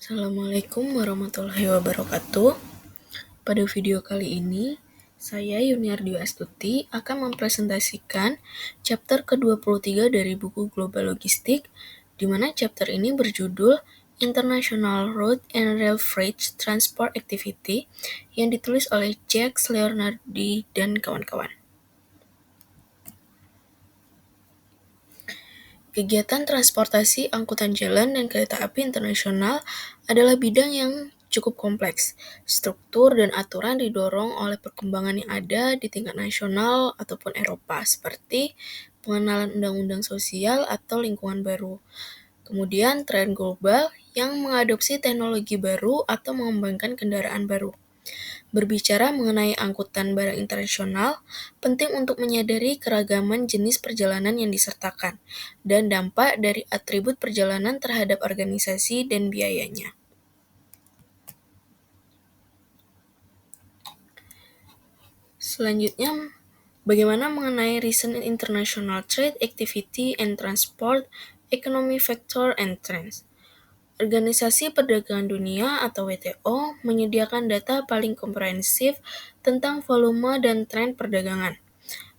Assalamualaikum warahmatullahi wabarakatuh. Pada video kali ini, saya Yuniardi Astuti akan mempresentasikan chapter ke-23 dari buku Global Logistik, di mana chapter ini berjudul International Road and Rail Freight Transport Activity yang ditulis oleh Jacques Leonardi dan kawan-kawan. Kegiatan transportasi angkutan jalan dan kereta api internasional adalah bidang yang cukup kompleks. Struktur dan aturan didorong oleh perkembangan yang ada di tingkat nasional ataupun Eropa, seperti pengenalan undang-undang sosial atau lingkungan baru. Kemudian tren global yang mengadopsi teknologi baru atau mengembangkan kendaraan baru. Berbicara mengenai angkutan barang internasional, penting untuk menyadari keragaman jenis perjalanan yang disertakan dan dampak dari atribut perjalanan terhadap organisasi dan biayanya. Selanjutnya, bagaimana mengenai recent international trade activity and transport, economy factor and trends. Organisasi Perdagangan Dunia atau WTO menyediakan data paling komprehensif tentang volume dan tren perdagangan.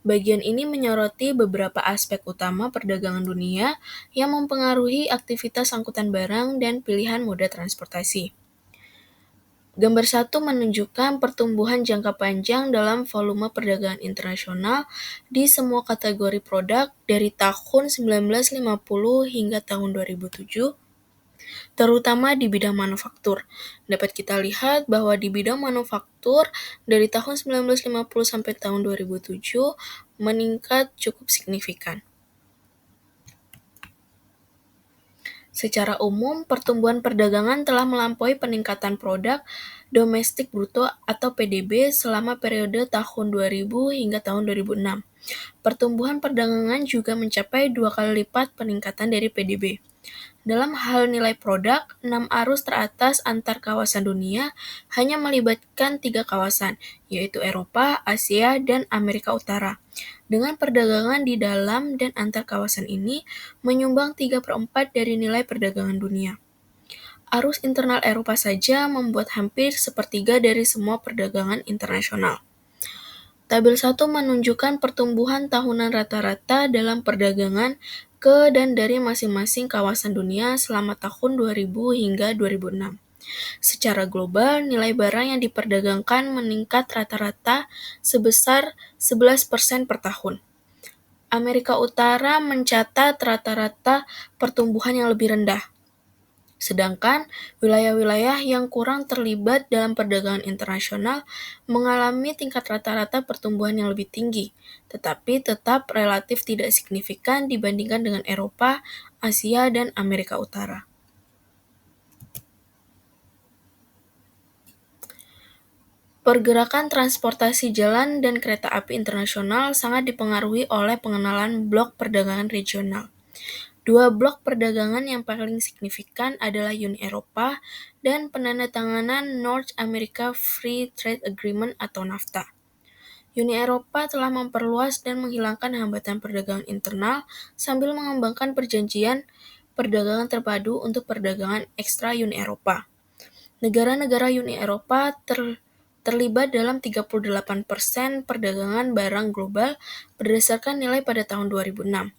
Bagian ini menyoroti beberapa aspek utama perdagangan dunia yang mempengaruhi aktivitas angkutan barang dan pilihan moda transportasi. Gambar 1 menunjukkan pertumbuhan jangka panjang dalam volume perdagangan internasional di semua kategori produk dari tahun 1950 hingga tahun 2007, terutama di bidang manufaktur. Dapat kita lihat bahwa di bidang manufaktur dari tahun 1950 sampai tahun 2007 meningkat cukup signifikan. Secara umum, pertumbuhan perdagangan telah melampaui peningkatan produk domestik bruto atau PDB selama periode tahun 2000 hingga tahun 2006. Pertumbuhan perdagangan juga mencapai 2 kali lipat peningkatan dari PDB. Dalam hal nilai produk, 6 arus teratas antar kawasan dunia hanya melibatkan 3 kawasan, yaitu Eropa, Asia, dan Amerika Utara. Dengan perdagangan di dalam dan antar kawasan ini menyumbang 3/4 dari nilai perdagangan dunia. Arus internal Eropa saja membuat hampir sepertiga dari semua perdagangan internasional. Tabel 1 menunjukkan pertumbuhan tahunan rata-rata dalam perdagangan ke dan dari masing-masing kawasan dunia selama tahun 2000 hingga 2006. Secara global, nilai barang yang diperdagangkan meningkat rata-rata sebesar 11% per tahun. Amerika Utara mencatat rata-rata pertumbuhan yang lebih rendah. Sedangkan wilayah-wilayah yang kurang terlibat dalam perdagangan internasional mengalami tingkat rata-rata pertumbuhan yang lebih tinggi, tetapi tetap relatif tidak signifikan dibandingkan dengan Eropa, Asia, dan Amerika Utara. Pergerakan transportasi jalan dan kereta api internasional sangat dipengaruhi oleh pengenalan blok perdagangan regional. 2 blok perdagangan yang paling signifikan adalah Uni Eropa dan penandatanganan North America Free Trade Agreement atau NAFTA. Uni Eropa telah memperluas dan menghilangkan hambatan perdagangan internal sambil mengembangkan perjanjian perdagangan terpadu untuk perdagangan ekstra Uni Eropa. Negara-negara Uni Eropa terlibat dalam 38% perdagangan barang global berdasarkan nilai pada tahun 2006.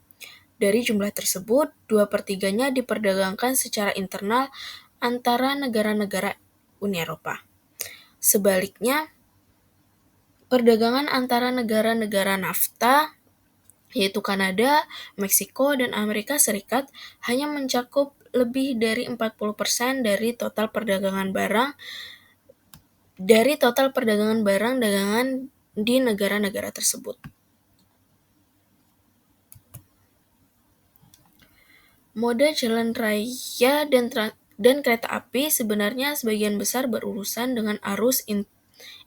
Dari jumlah tersebut, 2/3-nya diperdagangkan secara internal antara negara-negara Uni Eropa. Sebaliknya, perdagangan antara negara-negara NAFTA, yaitu Kanada, Meksiko, dan Amerika Serikat, hanya mencakup lebih dari 40% dari total perdagangan barang dagangan di negara-negara tersebut. Moda jalan raya dan kereta api sebenarnya sebagian besar berurusan dengan arus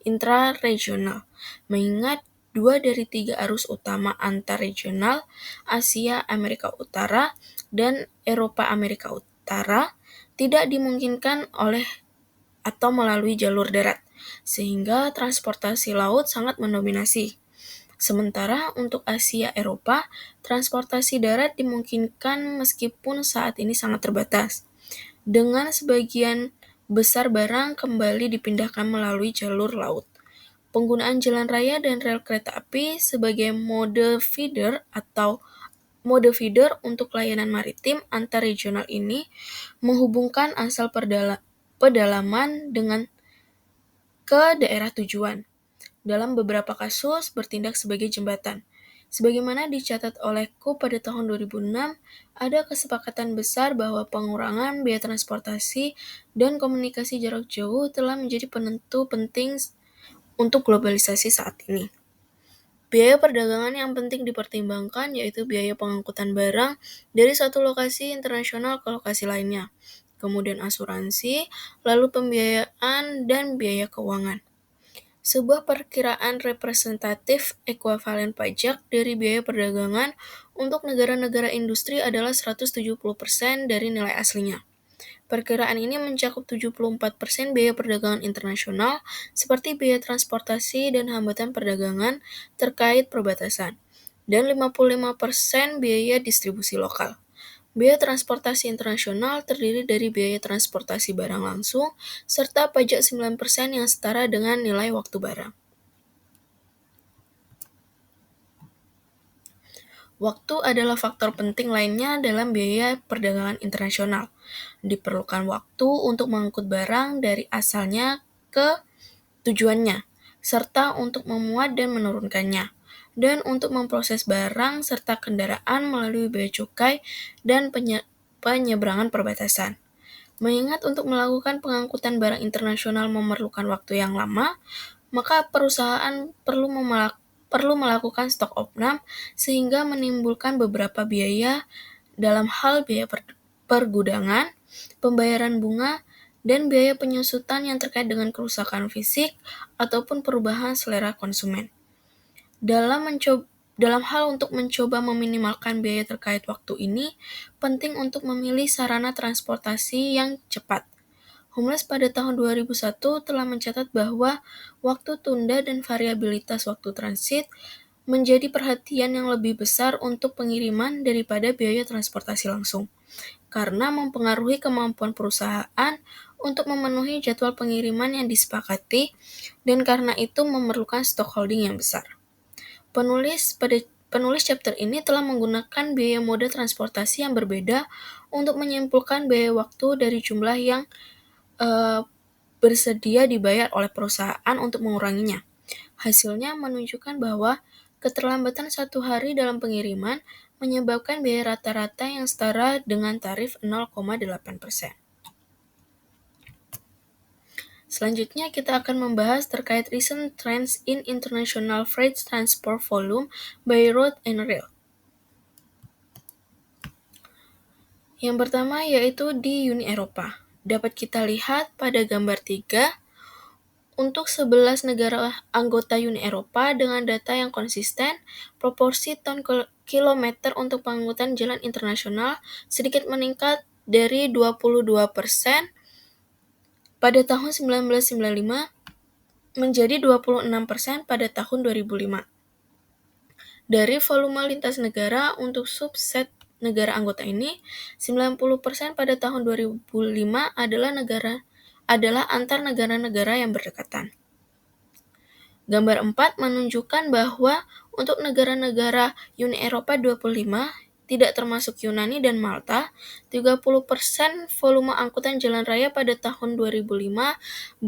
intra-regional, mengingat 2 dari 3 arus utama antar-regional Asia-Amerika Utara dan Eropa-Amerika Utara tidak dimungkinkan oleh atau melalui jalur darat, sehingga transportasi laut sangat mendominasi. Sementara untuk Asia-Eropa, transportasi darat dimungkinkan meskipun saat ini sangat terbatas. dengan sebagian besar barang kembali dipindahkan melalui jalur laut. Penggunaan jalan raya dan rel kereta api sebagai mode feeder untuk layanan maritim antar regional ini menghubungkan asal pedalaman dengan ke daerah tujuan. Dalam beberapa kasus bertindak sebagai jembatan. Sebagaimana dicatat oleh KUP pada tahun 2006, ada kesepakatan besar bahwa pengurangan biaya transportasi dan komunikasi jarak jauh telah menjadi penentu penting untuk globalisasi saat ini. Biaya perdagangan yang penting dipertimbangkan yaitu biaya pengangkutan barang dari satu lokasi internasional ke lokasi lainnya, kemudian asuransi, lalu pembiayaan, dan biaya keuangan. Sebuah perkiraan representatif ekuivalen pajak dari biaya perdagangan untuk negara-negara industri adalah 170% dari nilai aslinya. Perkiraan ini mencakup 74% biaya perdagangan internasional, seperti biaya transportasi dan hambatan perdagangan terkait perbatasan, dan 55% biaya distribusi lokal. Biaya transportasi internasional terdiri dari biaya transportasi barang langsung, serta pajak 9% yang setara dengan nilai waktu barang. Waktu adalah faktor penting lainnya dalam biaya perdagangan internasional. Diperlukan waktu untuk mengangkut barang dari asalnya ke tujuannya, serta untuk memuat dan menurunkannya, dan untuk memproses barang serta kendaraan melalui bea cukai dan penyeberangan perbatasan. Mengingat untuk melakukan pengangkutan barang internasional memerlukan waktu yang lama, maka perusahaan perlu melakukan stok opnam sehingga menimbulkan beberapa biaya dalam hal biaya pergudangan, pembayaran bunga, dan biaya penyusutan yang terkait dengan kerusakan fisik ataupun perubahan selera konsumen. Dalam hal untuk mencoba meminimalkan biaya terkait waktu ini, penting untuk memilih sarana transportasi yang cepat. Homeless pada tahun 2001 telah mencatat bahwa waktu tunda dan variabilitas waktu transit menjadi perhatian yang lebih besar untuk pengiriman daripada biaya transportasi langsung, karena mempengaruhi kemampuan perusahaan untuk memenuhi jadwal pengiriman yang disepakati dan karena itu memerlukan stock holding yang besar. Penulis chapter ini telah menggunakan biaya mode transportasi yang berbeda untuk menyimpulkan biaya waktu dari jumlah yang bersedia dibayar oleh perusahaan untuk menguranginya. Hasilnya menunjukkan bahwa keterlambatan 1 hari dalam pengiriman menyebabkan biaya rata-rata yang setara dengan tarif 0,8%. Selanjutnya kita akan membahas terkait recent trends in international freight transport volume by road and rail. Yang pertama yaitu di Uni Eropa. Dapat kita lihat pada gambar 3, untuk 11 negara anggota Uni Eropa dengan data yang konsisten, proporsi ton kilometer untuk pengangkutan jalan internasional sedikit meningkat dari 22% pada tahun 1995 menjadi 26% pada tahun 2005. Dari volume lintas negara untuk subset negara anggota ini, 90% pada tahun 2005 adalah antar negara-negara yang berdekatan. Gambar 4 menunjukkan bahwa untuk negara-negara Uni Eropa 25, tidak termasuk Yunani dan Malta, 30% volume angkutan jalan raya pada tahun 2005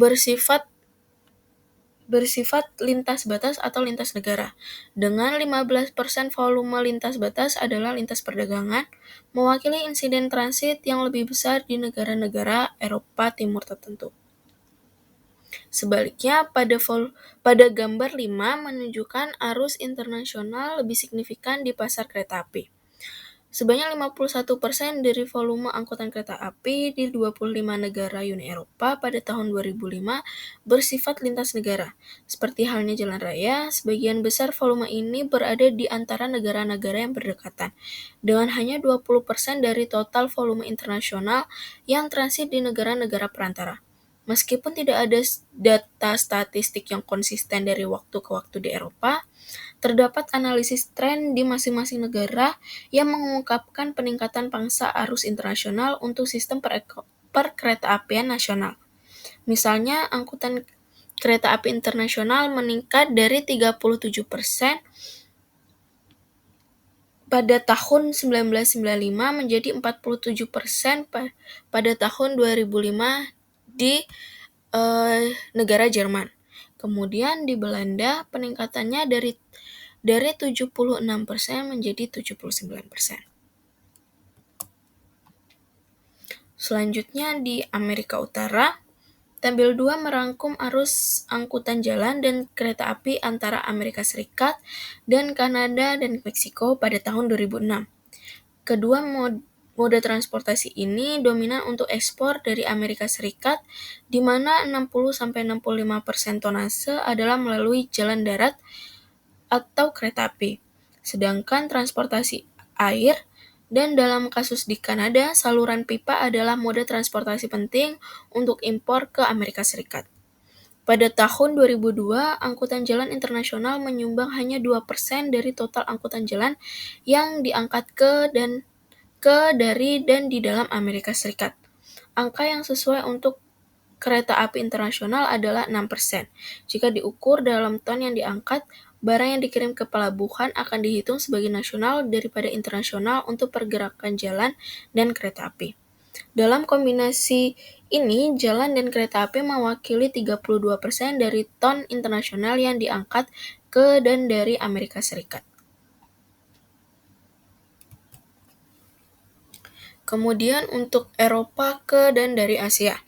bersifat lintas batas atau lintas negara, dengan 15% volume lintas batas adalah lintas perdagangan, mewakili insiden transit yang lebih besar di negara-negara Eropa Timur tertentu. Sebaliknya, pada gambar 5 menunjukkan arus internasional lebih signifikan di pasar kereta api. Sebanyak 51% dari volume angkutan kereta api di 25 negara Uni Eropa pada tahun 2005 bersifat lintas negara. Seperti halnya jalan raya, sebagian besar volume ini berada di antara negara-negara yang berdekatan, dengan hanya 20% dari total volume internasional yang transit di negara-negara perantara. Meskipun tidak ada data statistik yang konsisten dari waktu ke waktu di Eropa, terdapat analisis tren di masing-masing negara yang mengungkapkan peningkatan pangsa arus internasional untuk sistem perkeretaapian nasional. Misalnya, angkutan kereta api internasional meningkat dari 37% pada tahun 1995 menjadi 47% pada tahun 2005 di negara Jerman. Kemudian di Belanda peningkatannya dari 76% menjadi 79%. Selanjutnya di Amerika Utara, tabel 2 merangkum arus angkutan jalan dan kereta api antara Amerika Serikat dan Kanada dan Meksiko pada tahun 2006. Kedua mode transportasi ini dominan untuk ekspor dari Amerika Serikat, di mana 60-65% tonnase adalah melalui jalan darat atau kereta api, sedangkan transportasi air dan dalam kasus di Kanada, saluran pipa adalah mode transportasi penting untuk impor ke Amerika Serikat. Pada tahun 2002, angkutan jalan internasional menyumbang hanya 2% dari total angkutan jalan yang diangkat dari dan di dalam Amerika Serikat. Angka yang sesuai untuk kereta api internasional adalah 6%. Jika diukur dalam ton yang diangkat, barang yang dikirim ke pelabuhan akan dihitung sebagai nasional daripada internasional untuk pergerakan jalan dan kereta api. Dalam kombinasi ini, jalan dan kereta api mewakili 32% dari ton internasional yang diangkat ke dan dari Amerika Serikat. Kemudian untuk Eropa ke dan dari Asia.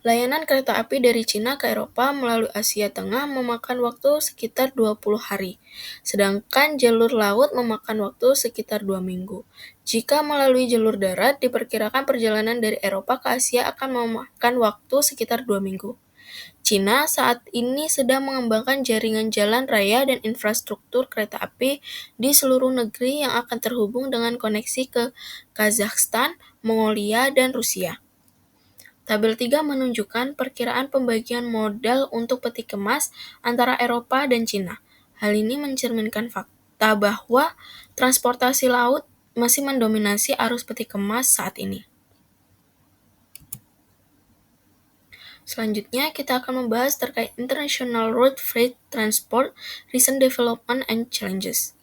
Layanan kereta api dari Cina ke Eropa melalui Asia Tengah memakan waktu sekitar 20 hari, sedangkan jalur laut memakan waktu sekitar 2 minggu. Jika melalui jalur darat, diperkirakan perjalanan dari Eropa ke Asia akan memakan waktu sekitar 2 minggu. Cina saat ini sedang mengembangkan jaringan jalan raya dan infrastruktur kereta api di seluruh negeri yang akan terhubung dengan koneksi ke Kazakhstan, Mongolia, dan Rusia. Tabel 3 menunjukkan perkiraan pembagian modal untuk peti kemas antara Eropa dan Cina. Hal ini mencerminkan fakta bahwa transportasi laut masih mendominasi arus peti kemas saat ini. Selanjutnya, kita akan membahas terkait International Road Freight Transport, Recent Development and Challenges.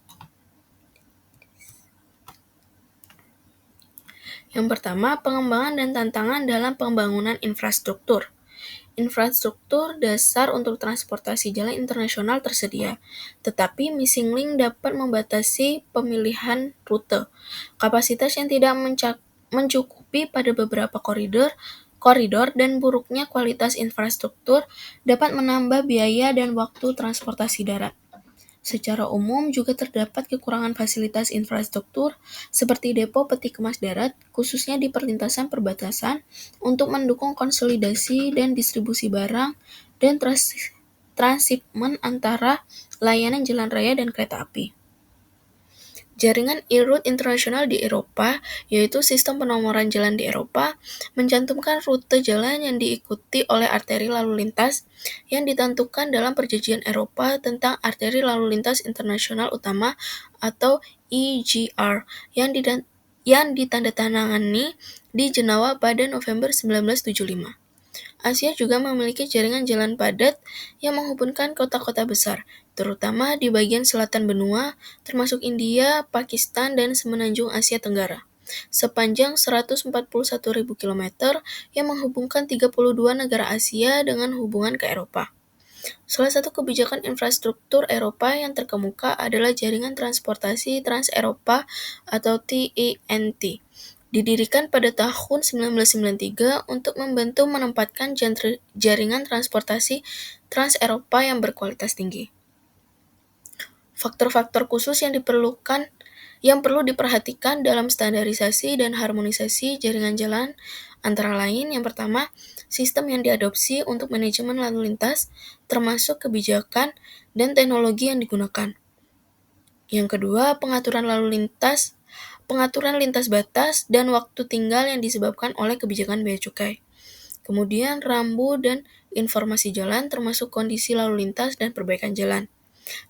Yang pertama, pengembangan dan tantangan dalam pembangunan infrastruktur. Infrastruktur dasar untuk transportasi jalan internasional tersedia, tetapi missing link dapat membatasi pemilihan rute. Kapasitas yang tidak mencukupi pada beberapa koridor dan buruknya kualitas infrastruktur dapat menambah biaya dan waktu transportasi darat. Secara umum juga terdapat kekurangan fasilitas infrastruktur seperti depo peti kemas darat, khususnya di perlintasan perbatasan, untuk mendukung konsolidasi dan distribusi barang dan transshipment antara layanan jalan raya dan kereta api. Jaringan e-route internasional di Eropa, yaitu sistem penomoran jalan di Eropa, mencantumkan rute jalan yang diikuti oleh arteri lalu lintas yang ditentukan dalam Perjanjian Eropa tentang Arteri Lalu Lintas Internasional Utama atau EGR yang ditandatangani di Jenewa pada November 1975. Asia juga memiliki jaringan jalan padat yang menghubungkan kota-kota besar, terutama di bagian selatan benua, termasuk India, Pakistan, dan semenanjung Asia Tenggara, sepanjang 141.000 km yang menghubungkan 32 negara Asia dengan hubungan ke Eropa. Salah satu kebijakan infrastruktur Eropa yang terkemuka adalah Jaringan Transportasi Trans-Eropa atau TEN-T. Didirikan pada tahun 1993 untuk membantu menempatkan jaringan transportasi Trans-Eropa yang berkualitas tinggi. Faktor-faktor khusus yang perlu diperhatikan dalam standarisasi dan harmonisasi jaringan jalan antara lain, yang pertama, sistem yang diadopsi untuk manajemen lalu lintas, termasuk kebijakan dan teknologi yang digunakan. Yang kedua, pengaturan lintas batas dan waktu tinggal yang disebabkan oleh kebijakan bea cukai. Kemudian, rambu dan informasi jalan termasuk kondisi lalu lintas dan perbaikan jalan.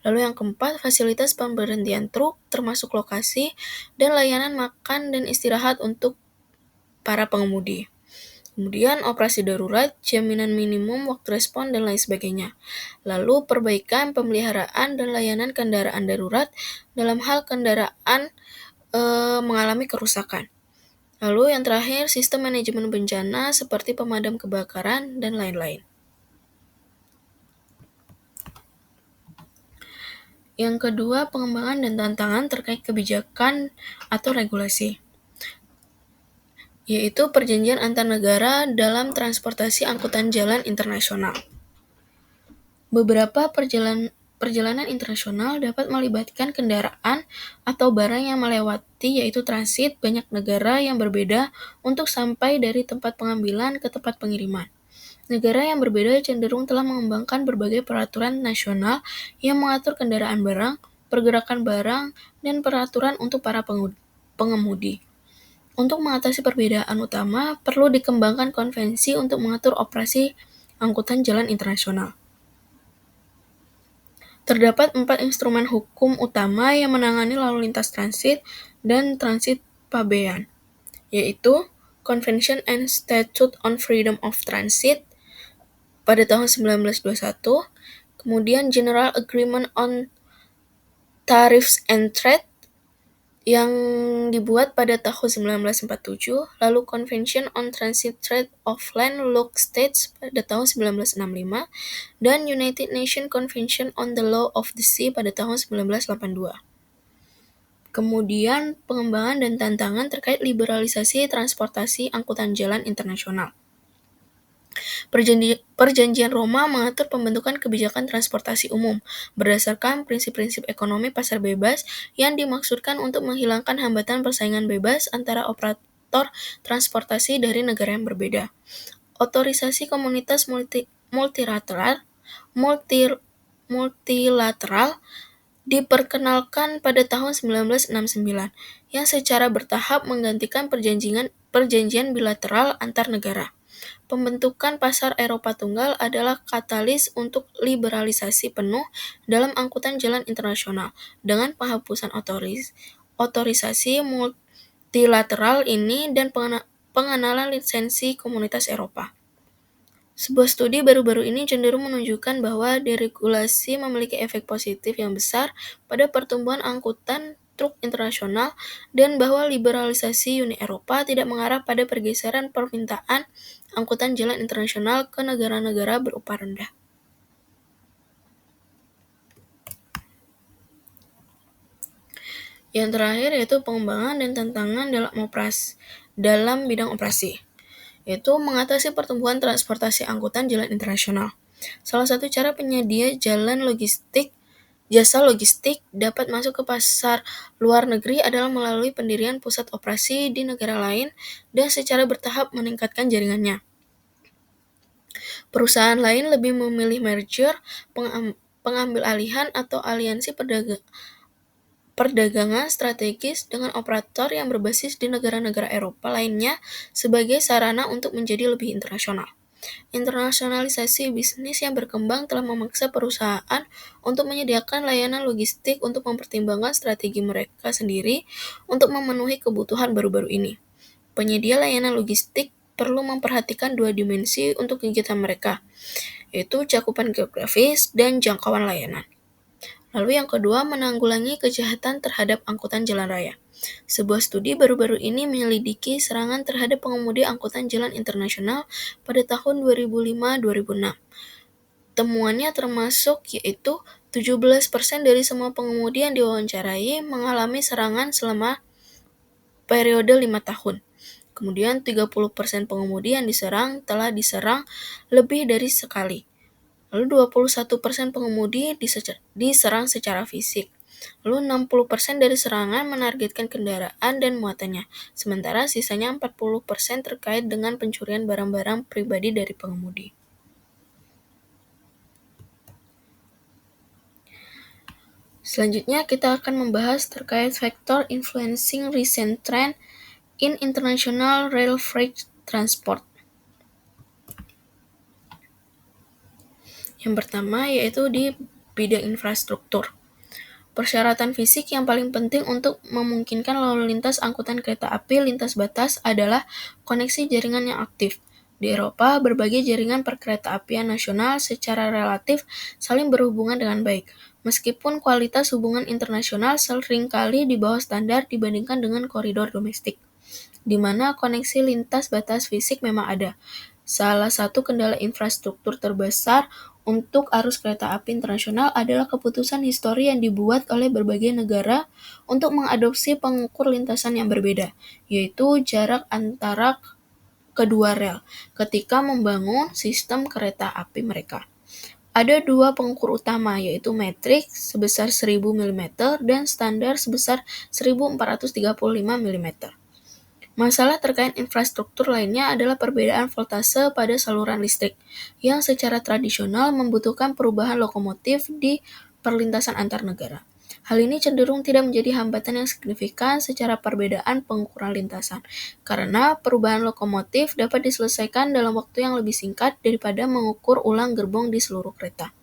Lalu yang keempat, fasilitas pemberhentian truk termasuk lokasi dan layanan makan dan istirahat untuk para pengemudi. Kemudian operasi darurat, jaminan minimum waktu respon, dan lain sebagainya. Lalu perbaikan, pemeliharaan, dan layanan kendaraan darurat dalam hal kendaraan mengalami kerusakan. Lalu yang terakhir, sistem manajemen bencana seperti pemadam kebakaran, dan lain-lain. Yang kedua, pengembangan dan tantangan terkait kebijakan atau regulasi, yaitu perjanjian antar negara dalam transportasi angkutan jalan internasional. Beberapa perjalanan internasional dapat melibatkan kendaraan atau barang yang melewati, yaitu transit, banyak negara yang berbeda untuk sampai dari tempat pengambilan ke tempat pengiriman. Negara yang berbeda cenderung telah mengembangkan berbagai peraturan nasional yang mengatur kendaraan barang, pergerakan barang, dan peraturan untuk para pengemudi. Untuk mengatasi perbedaan utama, perlu dikembangkan konvensi untuk mengatur operasi angkutan jalan internasional. Terdapat 4 instrumen hukum utama yang menangani lalu lintas transit dan transit pabean, yaitu Convention and Statute on Freedom of Transit pada tahun 1921, kemudian General Agreement on Tariffs and Trade yang dibuat pada tahun 1947, lalu Convention on Transit Trade of Landlocked States pada tahun 1965, dan United Nations Convention on the Law of the Sea pada tahun 1982. Kemudian pengembangan dan tantangan terkait liberalisasi transportasi angkutan jalan internasional. Perjanjian Roma mengatur pembentukan kebijakan transportasi umum berdasarkan prinsip-prinsip ekonomi pasar bebas yang dimaksudkan untuk menghilangkan hambatan persaingan bebas antara operator transportasi dari negara yang berbeda. Otorisasi komunitas multilateral diperkenalkan pada tahun 1969, yang secara bertahap menggantikan perjanjian bilateral antar negara. Pembentukan pasar Eropa Tunggal adalah katalis untuk liberalisasi penuh dalam angkutan jalan internasional. Dengan penghapusan otorisasi multilateral ini dan pengenalan lisensi Komunitas Eropa. Sebuah studi baru-baru ini cenderung menunjukkan bahwa deregulasi memiliki efek positif yang besar pada pertumbuhan angkutan truk internasional dan bahwa liberalisasi Uni Eropa tidak mengarah pada pergeseran permintaan angkutan jalan internasional ke negara-negara berupah rendah. Yang terakhir yaitu pengembangan dan tantangan dalam bidang operasi, yaitu mengatasi pertumbuhan transportasi angkutan jalan internasional. Salah satu cara penyedia jasa logistik dapat masuk ke pasar luar negeri adalah melalui pendirian pusat operasi di negara lain dan secara bertahap meningkatkan jaringannya. Perusahaan lain lebih memilih merger, pengambil alihan, atau aliansi perdagangan strategis dengan operator yang berbasis di negara-negara Eropa lainnya sebagai sarana untuk menjadi lebih internasional. Internasionalisasi bisnis yang berkembang telah memaksa perusahaan untuk menyediakan layanan logistik untuk mempertimbangkan strategi mereka sendiri untuk memenuhi kebutuhan baru-baru ini. Penyedia layanan logistik perlu memperhatikan dua dimensi untuk kegiatan mereka, yaitu cakupan geografis dan jangkauan layanan. Lalu yang kedua, menanggulangi kejahatan terhadap angkutan jalan raya. Sebuah studi baru-baru ini menyelidiki serangan terhadap pengemudi angkutan jalan internasional pada tahun 2005-2006. Temuannya termasuk yaitu 17% dari semua pengemudi yang diwawancarai mengalami serangan selama periode 5 tahun. Kemudian 30% pengemudi yang telah diserang lebih dari sekali. Lalu 21% pengemudi diserang secara fisik. Lalu 60% dari serangan menargetkan kendaraan dan muatannya, sementara sisanya 40% terkait dengan pencurian barang-barang pribadi dari pengemudi. Selanjutnya kita akan membahas terkait factor influencing recent trend in international rail freight transport. Yang pertama yaitu di bidang infrastruktur. Persyaratan fisik yang paling penting untuk memungkinkan lalu lintas angkutan kereta api lintas batas adalah koneksi jaringan yang aktif. Di Eropa, berbagai jaringan perkeretaapian nasional secara relatif saling berhubungan dengan baik, meskipun kualitas hubungan internasional seringkali di bawah standar dibandingkan dengan koridor domestik, di mana koneksi lintas batas fisik memang ada. Salah satu kendala infrastruktur terbesar untuk arus kereta api internasional adalah keputusan histori yang dibuat oleh berbagai negara untuk mengadopsi pengukur lintasan yang berbeda, yaitu jarak antara kedua rel, ketika membangun sistem kereta api mereka. Ada dua pengukur utama, yaitu metrik sebesar 1000 mm dan standar sebesar 1435 mm. Masalah terkait infrastruktur lainnya adalah perbedaan voltase pada saluran listrik, yang secara tradisional membutuhkan perubahan lokomotif di perlintasan antar negara. Hal ini cenderung tidak menjadi hambatan yang signifikan secara perbedaan pengukuran lintasan, karena perubahan lokomotif dapat diselesaikan dalam waktu yang lebih singkat daripada mengukur ulang gerbong di seluruh kereta.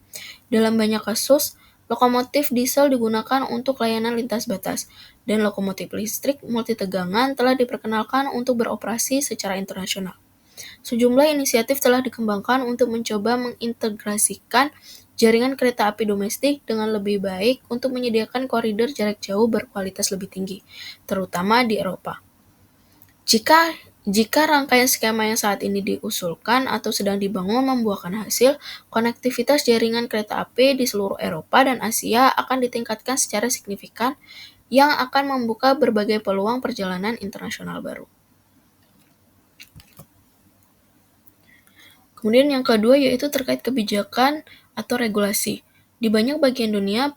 Dalam banyak kasus, lokomotif diesel digunakan untuk layanan lintas batas, dan lokomotif listrik multitegangan telah diperkenalkan untuk beroperasi secara internasional. Sejumlah inisiatif telah dikembangkan untuk mencoba mengintegrasikan jaringan kereta api domestik dengan lebih baik untuk menyediakan koridor jarak jauh berkualitas lebih tinggi, terutama di Eropa. Jika jika rangkaian skema yang saat ini diusulkan atau sedang dibangun membuahkan hasil, konektivitas jaringan kereta api di seluruh Eropa dan Asia akan ditingkatkan secara signifikan, yang akan membuka berbagai peluang perjalanan internasional baru. Kemudian yang kedua yaitu terkait kebijakan atau regulasi. Di banyak bagian dunia,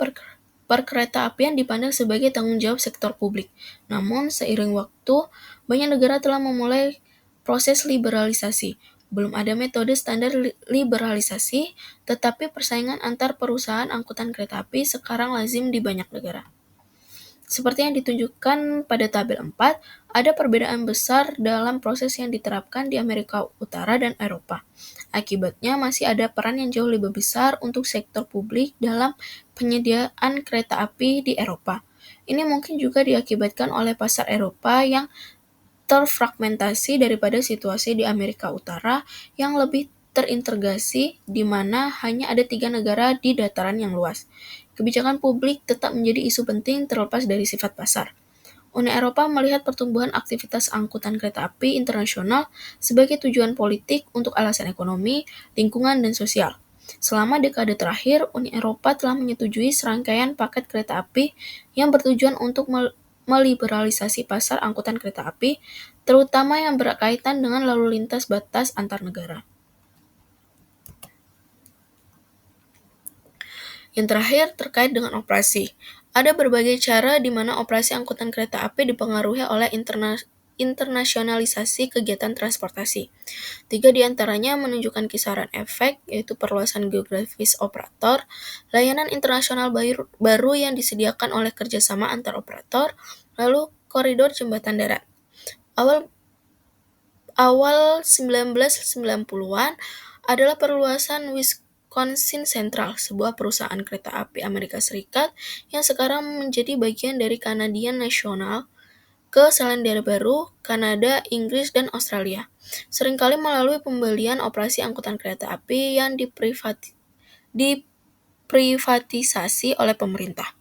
perkeretaapian dipandang sebagai tanggung jawab sektor publik. Namun, seiring waktu, banyak negara telah memulai proses liberalisasi. Belum ada metode standar liberalisasi, tetapi persaingan antar perusahaan angkutan kereta api sekarang lazim di banyak negara. Seperti yang ditunjukkan pada tabel 4, ada perbedaan besar dalam proses yang diterapkan di Amerika Utara dan Eropa. Akibatnya masih ada peran yang jauh lebih besar untuk sektor publik dalam penyediaan kereta api di Eropa. Ini mungkin juga diakibatkan oleh pasar Eropa yang terfragmentasi daripada situasi di Amerika Utara yang lebih terintegrasi, di mana hanya ada 3 negara di dataran yang luas. Kebijakan publik tetap menjadi isu penting terlepas dari sifat pasar. Uni Eropa melihat pertumbuhan aktivitas angkutan kereta api internasional sebagai tujuan politik untuk alasan ekonomi, lingkungan, dan sosial. Selama dekade terakhir, Uni Eropa telah menyetujui serangkaian paket kereta api yang bertujuan untuk meliberalisasi pasar angkutan kereta api, terutama yang berkaitan dengan lalu lintas batas antar negara. Yang terakhir, terkait dengan operasi. Ada berbagai cara di mana operasi angkutan kereta api dipengaruhi oleh internasionalisasi kegiatan transportasi. 3 di antaranya menunjukkan kisaran efek, yaitu perluasan geografis operator, layanan internasional baru yang disediakan oleh kerjasama antar operator, lalu koridor jembatan darat. Awal 1990-an adalah perluasan Wisconsin Central, sebuah perusahaan kereta api Amerika Serikat yang sekarang menjadi bagian dari Canadian National, ke Selandia Baru, Kanada, Inggris, dan Australia. Seringkali melalui pembelian operasi angkutan kereta api yang diprivatisasi oleh pemerintah.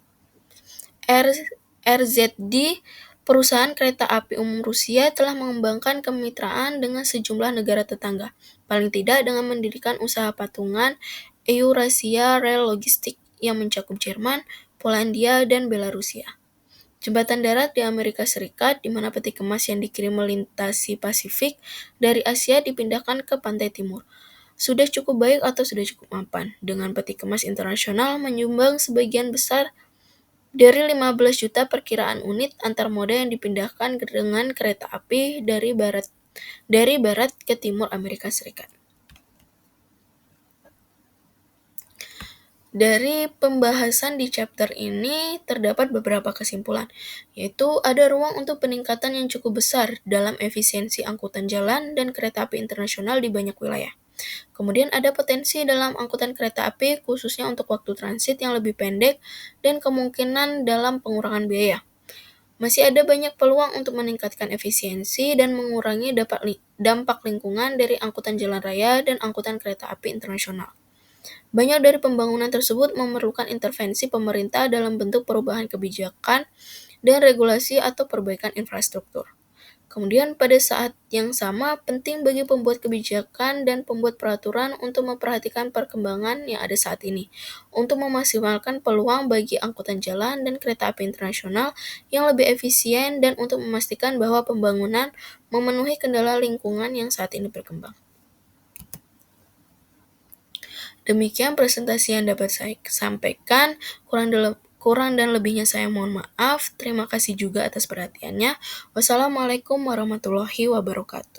RZD, perusahaan kereta api umum Rusia, telah mengembangkan kemitraan dengan sejumlah negara tetangga, paling tidak dengan mendirikan usaha patungan Eurasia Rail Logistics yang mencakup Jerman, Polandia, dan Belarusia. Jembatan darat di Amerika Serikat, di mana peti kemas yang dikirim melintasi Pasifik dari Asia dipindahkan ke pantai timur. Sudah cukup baik atau sudah cukup mapan, dengan peti kemas internasional menyumbang sebagian besar dari 15 juta perkiraan unit antar moda yang dipindahkan dengan kereta api dari barat ke timur Amerika Serikat. Dari pembahasan di chapter ini terdapat beberapa kesimpulan, yaitu ada ruang untuk peningkatan yang cukup besar dalam efisiensi angkutan jalan dan kereta api internasional di banyak wilayah. Kemudian ada potensi dalam angkutan kereta api khususnya untuk waktu transit yang lebih pendek dan kemungkinan dalam pengurangan biaya. Masih ada banyak peluang untuk meningkatkan efisiensi dan mengurangi dampak lingkungan dari angkutan jalan raya dan angkutan kereta api internasional. Banyak dari pembangunan tersebut memerlukan intervensi pemerintah dalam bentuk perubahan kebijakan dan regulasi atau perbaikan infrastruktur. Kemudian pada saat yang sama, penting bagi pembuat kebijakan dan pembuat peraturan untuk memperhatikan perkembangan yang ada saat ini, untuk memaksimalkan peluang bagi angkutan jalan dan kereta api internasional yang lebih efisien dan untuk memastikan bahwa pembangunan memenuhi kendala lingkungan yang saat ini berkembang. Demikian presentasi yang dapat saya sampaikan. Kurang dan lebihnya saya mohon maaf. Terima kasih juga atas perhatiannya. Wassalamualaikum warahmatullahi wabarakatuh.